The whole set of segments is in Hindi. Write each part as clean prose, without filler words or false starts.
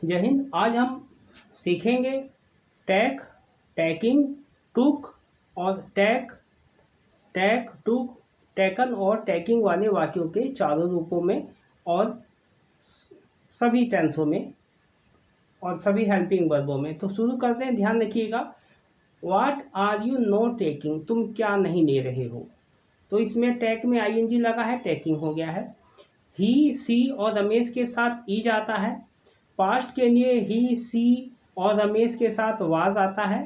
जय हिंद। आज हम सीखेंगे टैक, टैकिंग, टूक और टूक, टैकन और टैकिंग वाले वाक्यों के चारों रूपों में और सभी टेंसों में और सभी हेल्पिंग वर्बों में। तो शुरू करते हैं। ध्यान रखिएगा, what are you not taking, तुम क्या नहीं ले रहे हो। तो इसमें टैक में आईएनजी लगा है, टैकिंग हो गया है। ही, सी और रमेश के साथ ईज आता है। पास्ट के लिए ही, सी और रमेश के साथ वाज आता है।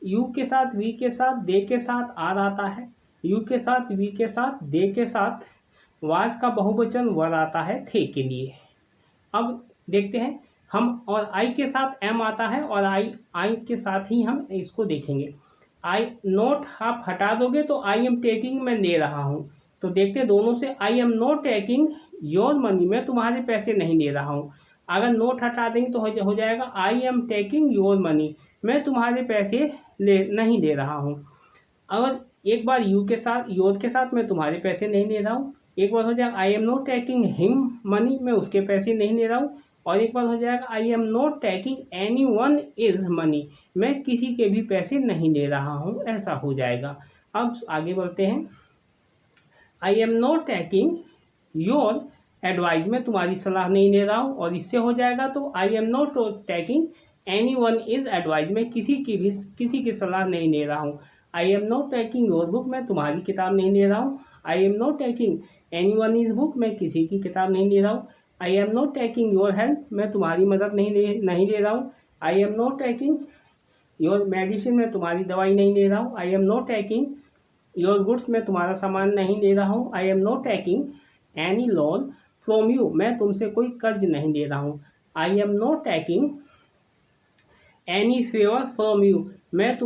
यू के साथ, वी के साथ, दे के साथ आर आता है। यू के साथ, वी के साथ, दे के साथ वाज का बहुवचन वर आता है थे के लिए। अब देखते हैं हम, और आई के साथ एम आता है और आई के साथ ही हम इसको देखेंगे। आई नोट आप हटा दोगे तो आई एम टेकिंग मैं ले रहा हूँ। तो देखते हैं दोनों से, I am not taking your money, मैं तुम्हारे पैसे नहीं ले रहा हूँ। अगर नोट हटा देंगे तो हो जाएगा I am taking your money, मैं तुम्हारे पैसे नहीं ले रहा हूँ। अगर एक बार यू के साथ, योर के साथ मैं तुम्हारे पैसे नहीं ले रहा हूँ। एक बार हो जाएगा I am not taking him money, मैं उसके पैसे नहीं ले रहा हूँ। और एक बार हो जाएगा I am not taking any one is money, मैं किसी के भी पैसे नहीं ले रहा हूँ, ऐसा हो जाएगा। अब आगे बढ़ते हैं। I am not taking your advice, मैं तुम्हारी सलाह नहीं ले रहा हूँ। और इससे हो जाएगा तो I am not taking any one is advice, मैं किसी की सलाह नहीं ले रहा हूँ। I am not taking your book, मैं तुम्हारी किताब नहीं ले रहा हूँ। I am not taking any one is book, मैं किसी की किताब नहीं ले रहा हूँ। I am not taking your help, मैं तुम्हारी मदद नहीं ले रहा हूँ। I am not taking your medicine, मैं तुम्हारी दवाई नहीं ले रहा हूँ। I am not taking your goods, मैं तुम्हारा सामान नहीं ले रहा हूँ। I am not taking any loan from you, मैं तुमसे कोई कर्ज नहीं ले रहा हूँ। I am not taking any favour from you, मैं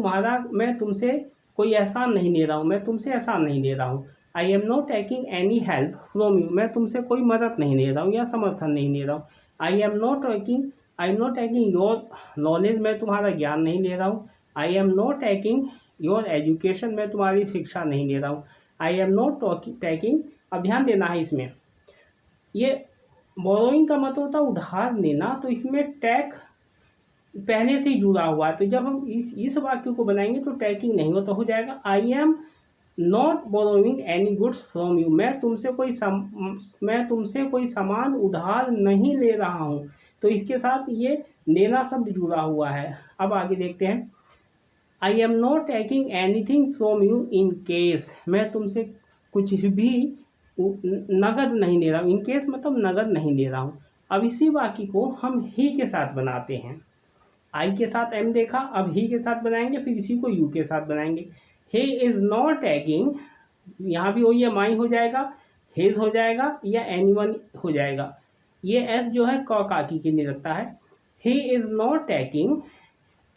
तुमसे कोई एहसान नहीं ले रहा हूँ, मैं तुमसे एहसान नहीं ले रहा हूँ। I am not taking any help from you, मैं तुमसे कोई मदद नहीं ले रहा हूँ या समर्थन नहीं ले रहा हूँ। I am not taking your knowledge, मैं तुम्हारा ज्ञान नहीं ले रहा हूँ। I am not taking your education, मैं तुम्हारी शिक्षा नहीं ले रहा हूँ। आई एम नॉट टेकिंग, अब ध्यान देना है इसमें, ये बोरोइंग का मतलब होता है उधार लेना, तो इसमें टैक पहले से ही जुड़ा हुआ है। तो जब हम इस वाक्य को बनाएंगे तो टैकिंग नहीं होता, हो जाएगा I am not borrowing any goods from you, मैं तुमसे कोई सामान उधार नहीं ले रहा हूँ। तो इसके साथ ये लेना शब्द जुड़ा हुआ है। अब आगे देखते हैं। I am not taking anything from you in case, मैं तुमसे कुछ भी नगद नहीं ले रहा हूँ। इन केस मतलब नगद नहीं ले रहा हूँ। अब इसी वाक्य को हम ही के साथ बनाते हैं। आई के साथ एम देखा, अब ही के साथ बनाएंगे, फिर इसी को यू के साथ बनाएंगे। ही इज नॉट टेकिंग, यहाँ भी वही है, माई हो जाएगा, हिज हो जाएगा या एनीवन हो जाएगा। ये एस जो है काकी के लिए लगता है। He is not taking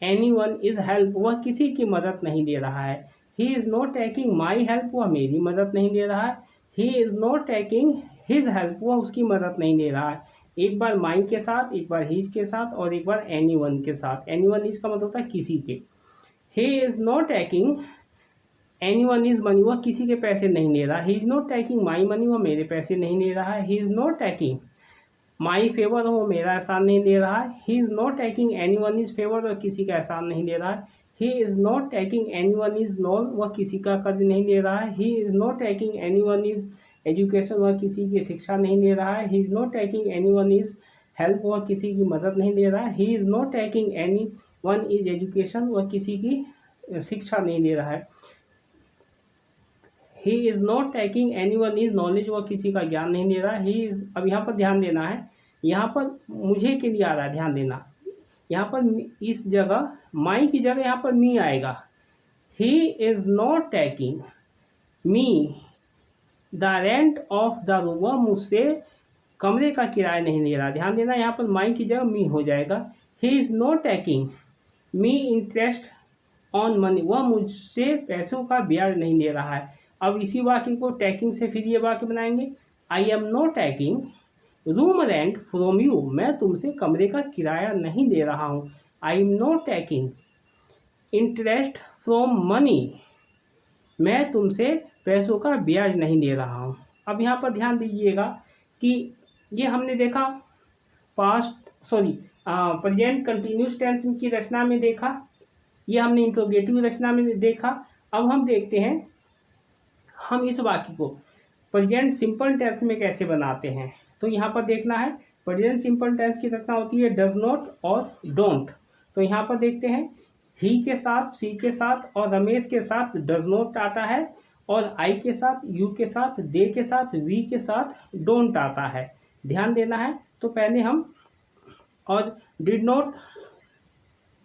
anyone is help, वह किसी की मदद नहीं ले रहा है। He is not taking my help, वह मेरी मदद नहीं ले रहा है। He is not taking his help, वह उसकी मदद नहीं ले रहा है। एक बार माई के साथ, एक बार हिज के साथ और एक बार एनी वन के साथ। एनी वन इसका मतलब होता है किसी के। He is not taking any one is money, वह किसी के पैसे नहीं ले रहा। He is not taking my money, वह मेरे पैसे नहीं ले रहा है। He is not taking my favour, वो मेरा एहसान नहीं ले रहा है। He is not taking any one is favour, वह किसी का एहसान नहीं ले रहा है। He is not taking any one is loan, वह किसी का कर्ज नहीं ले रहा है। He is not taking any one is education, वह किसी की शिक्षा नहीं ले रहा है। He is not taking any one is help, वह किसी की मदद नहीं ले रहा है। He is not taking any one is education, वह किसी की शिक्षा नहीं ले रहा है। He is not taking any one is knowledge, वह किसी का ज्ञान नहीं ले रहा है। ही इज, अब यहाँ पर ध्यान देना है, यहाँ पर मुझे के लिए आ रहा है, ध्यान देना। यहाँ पर इस जगह माई की जगह यहाँ पर मी आएगा। He is not taking me the rent of the room, वह मुझसे कमरे का किराया नहीं ले रहा। ध्यान देना, यहाँ पर माई की जगह मी हो जाएगा। He is not taking me interest on money, वह मुझसे पैसों का ब्याज नहीं ले रहा है। अब इसी वाक्य को टैकिंग से फिर ये वाक्य बनाएंगे। I am not taking room rent from you, मैं तुमसे कमरे का किराया नहीं दे रहा हूँ। I am not taking interest from money, मैं तुमसे पैसों का ब्याज नहीं ले रहा हूँ। अब यहाँ पर ध्यान दीजिएगा कि ये हमने देखा पास्ट प्रेजेंट कंटिन्यूस टेंस की रचना में देखा, ये हमने इंट्रोगेटिव रचना में देखा। अब हम देखते हैं हम इस वाक्य को प्रेजेंट सिंपल टेंस में कैसे बनाते हैं। तो यहाँ पर देखना है, प्रेजेंट सिंपल टेंस की रचना होती है डज नॉट और डोंट। तो यहाँ पर देखते हैं ही के साथ, सी के साथ और रमेश के साथ डज नॉट आता है, और आई के साथ, यू के साथ, दे के साथ, वी के साथ डोंट आता है। ध्यान देना है। तो पहले हम, और did not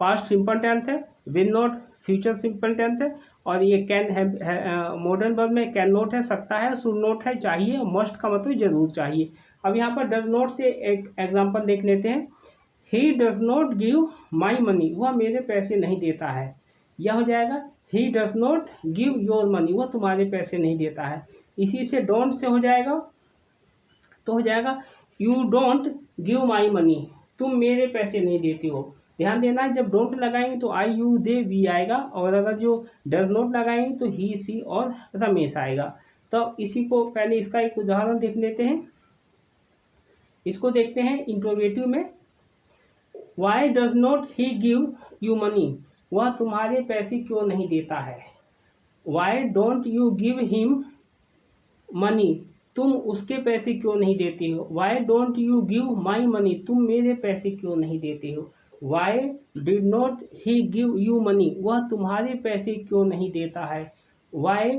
past simple tense है, will not future simple tense है, और ये कैन है मॉडर्न वर्ब में कैन नॉट है, सकता है, शुड नॉट है, चाहिए, मस्ट का मतलब जरूर चाहिए। अब यहाँ पर डज नॉट से एक एग्जांपल देख लेते हैं। ही does not give my money, वह मेरे पैसे नहीं देता है। यह हो जाएगा ही does not give your money, वह तुम्हारे पैसे नहीं देता है। इसी से डोंट से हो जाएगा, तो हो जाएगा you don't give my money, तुम मेरे पैसे नहीं देते हो। ध्यान देना है, जब डोंट लगाएंगे तो आई यू दे वी आएगा, और अगर जो डज नॉट लगाएंगे तो ही सी और रमेश आएगा। तो इसी को पहले इसका एक उदाहरण देख लेते हैं। इसको देखते हैं इंट्रोगेटिव में। Y does not he give you money, वह तुम्हारे पैसे क्यों नहीं देता है। Why don't you give him money, तुम उसके पैसे क्यों नहीं देते हो। Y don't you give my money, तुम मेरे पैसे क्यों नहीं देते हो। Why did not he give you money, वह तुम्हारे पैसे क्यों नहीं देता है। Y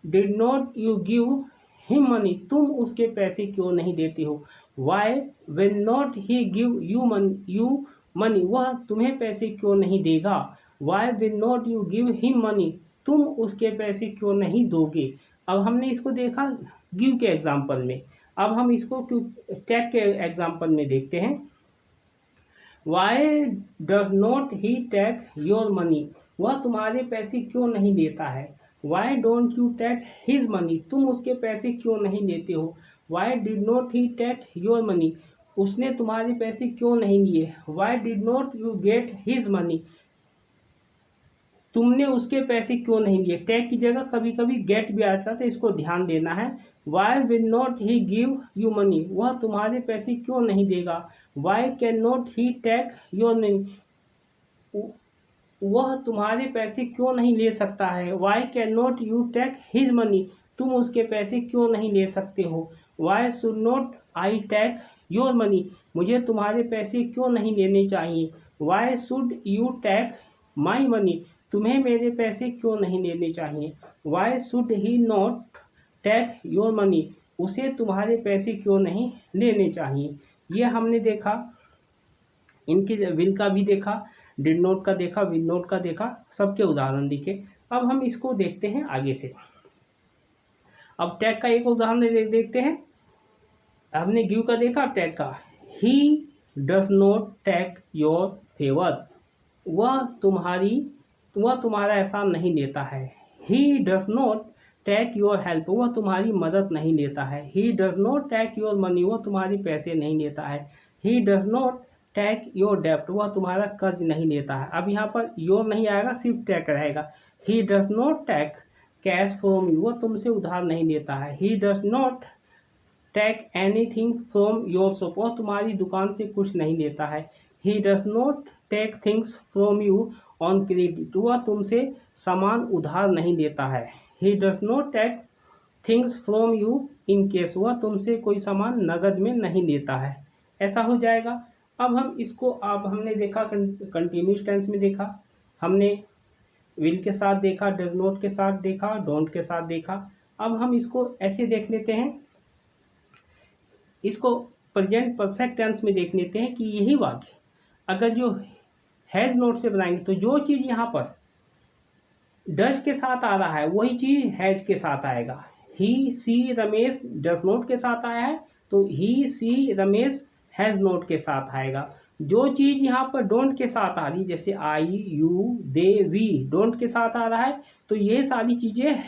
did not you give him money, तुम उसके पैसे क्यों नहीं देते हो। Why will not he give you money, वह तुम्हें पैसे क्यों नहीं देगा। Why will not you give him money, तुम उसके पैसे क्यों नहीं दोगे। अब हमने इसको देखा गिव के एग्जाम्पल में, अब हम इसको टेक के एग्जाम्पल में देखते हैं। Why does not he take your money, वह तुम्हारे पैसे क्यों नहीं देता है। Why don't you take his money, तुम उसके पैसे क्यों नहीं देते हो। Why did not he take your money, उसने तुम्हारे पैसे क्यों नहीं लिए। Why did not you get his money, तुमने उसके पैसे क्यों नहीं लिए। टेक की जगह कभी कभी गेट भी आता है, तो इसको ध्यान देना है। Why will not he give you money, वह तुम्हारे पैसे क्यों नहीं देगा। Why can not he take your money, वह तुम्हारे पैसे क्यों नहीं ले सकता है। Why can not you take his money, तुम उसके पैसे क्यों नहीं ले सकते हो। Why should not I take your money, मुझे तुम्हारे पैसे क्यों नहीं लेने चाहिए। Why should you take my money, तुम्हें मेरे पैसे क्यों नहीं लेने चाहिए। Why should he not take your money, उसे तुम्हारे पैसे क्यों नहीं लेने चाहिए। ये हमने देखा, इनके विल का भी देखा, डिड नॉट का देखा, विल नॉट का देखा, सबके उदाहरण दिखे। अब हम इसको देखते हैं आगे से। अब टैग का एक उदाहरण देखते हैं। हमने गिव का देखा, अब टैग का। He does not take your favours, वह तुम्हारा एहसान नहीं लेता है। He does not take your help, वह तुम्हारी मदद नहीं लेता है। He does not take your money, वह तुम्हारी पैसे नहीं लेता है। He does not take your डेप्ट, वह तुम्हारा कर्ज नहीं लेता है। अब यहाँ पर योर नहीं आएगा, सिर्फ टेक रहेगा। He does not take cash from you, वह तुमसे उधार नहीं लेता है। He does not take anything from your shop, वह तुम्हारी दुकान से कुछ नहीं लेता है। He does not take things from you on credit, वह तुमसे सामान उधार नहीं लेता है। He does not take things from you in cash, वह तुमसे कोई सामान नगद में नहीं लेता है। ऐसा हो जाएगा। अब हम इसको, अब हमने देखा कंटिन्यूस टेंस में देखा, हमने विल के साथ देखा, डज नॉट के साथ देखा, डोंट के साथ देखा। अब हम इसको ऐसे देख लेते हैं, इसको प्रेजेंट परफेक्ट टेंस में देख लेते हैं कि यही वाक्य अगर जो हैज नॉट से बनाएंगे तो जो चीज़ यहाँ पर डज के साथ आ रहा है वही चीज़ हैज के साथ आएगा। ही सी रमेश डज नॉट के साथ आया है तो ही सी रमेश हैज़ नॉट के साथ आएगा। जो चीज़ यहाँ पर डोंट के साथ आ रही, जैसे आई यू दे वी डोंट के साथ आ रहा है, तो ये सारी चीज़ें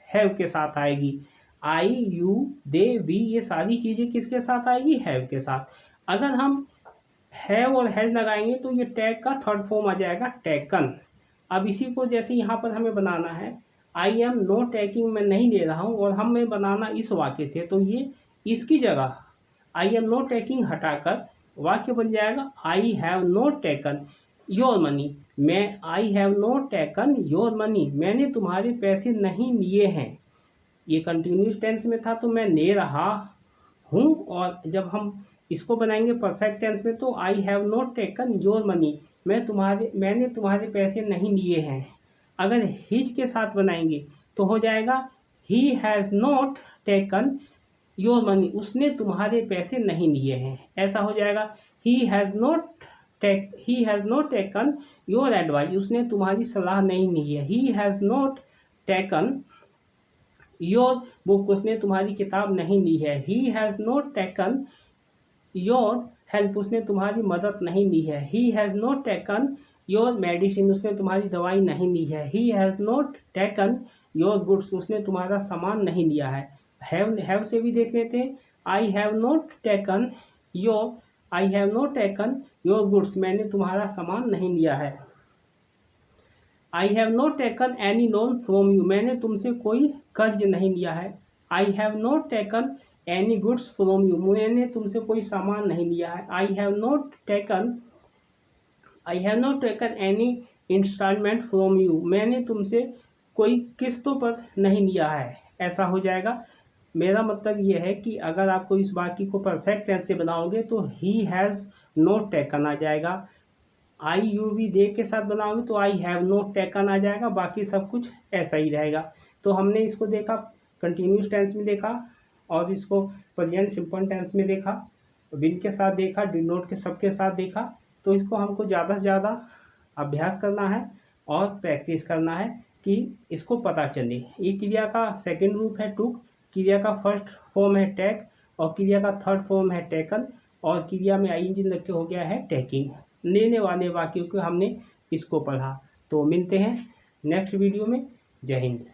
हैव के साथ आएगी। आई यू दे वी ये सारी चीज़ें किसके साथ आएगी, हैव के साथ। अगर हम हैव और हैज लगाएंगे तो ये टैग का थर्ड फॉर्म आ जाएगा, टेकन। अब इसी को जैसे यहाँ पर हमें बनाना है, आई एम नो टेकिंग, मैं नहीं ले रहा हूँ, और हमें बनाना इस वाक्य से, तो ये इसकी जगह आई एम नॉट टेकिंग हटाकर वाक्य बन जाएगा आई have not taken your money. I have not taken your money, मैंने तुम्हारे पैसे नहीं लिए हैं। ये कंटिन्यूस टेंस में था तो मैं ले रहा हूँ, और जब हम इसको बनाएंगे परफेक्ट टेंस में तो आई have not taken your money, मैंने तुम्हारे पैसे नहीं लिए हैं। अगर हिज के साथ बनाएंगे तो हो जाएगा he has not taken your money, उसने तुम्हारे पैसे नहीं लिए हैं। ऐसा हो जाएगा he has not taken your advice, उसने तुम्हारी सलाह नहीं ली है। He has not taken your book, उसने तुम्हारी किताब नहीं ली है। He has not taken your help, उसने तुम्हारी मदद नहीं ली है। He has not taken your medicine, उसने तुम्हारी दवाई नहीं ली है। He has not taken your goods, उसने तुम्हारा सामान नहीं लिया है। हैव से भी देख लेते हैं। I have not taken your goods, मैंने तुम्हारा सामान नहीं लिया है। I have not taken any loan from you, मैंने तुमसे कोई कर्ज नहीं लिया है। I have not taken any goods from you, मैंने तुमसे कोई सामान नहीं लिया है। I have not taken any instalment from you, मैंने तुमसे कोई किस्तों पर नहीं लिया है। ऐसा हो जाएगा। मेरा मतलब ये है कि अगर आपको इस वाक्य को परफेक्ट टेंस से बनाओगे तो ही हैज़ नॉट टेकन आ जाएगा। आई यू वी दे के साथ बनाओगे तो आई हैव नॉट टेकन आ जाएगा। बाकी सब कुछ ऐसा ही रहेगा। तो हमने इसको देखा कंटिन्यूस टेंस में देखा, और इसको प्रेजेंट सिंपल टेंस में देखा, विल के साथ देखा, डिड नॉट के सबके साथ देखा। तो इसको हमको ज़्यादा से ज़्यादा अभ्यास करना है और प्रैक्टिस करना है कि इसको पता चले। ये क्रिया का सेकंड रूप है टुक, क्रिया का फर्स्ट फॉर्म है टेक, और क्रिया का थर्ड फॉर्म है टेकन, और क्रिया में आईएनजी लग के हो गया है टेकिंग। लेने वाले वाक्यों को हमने इसको पढ़ा। तो मिलते हैं नेक्स्ट वीडियो में। जय हिंद।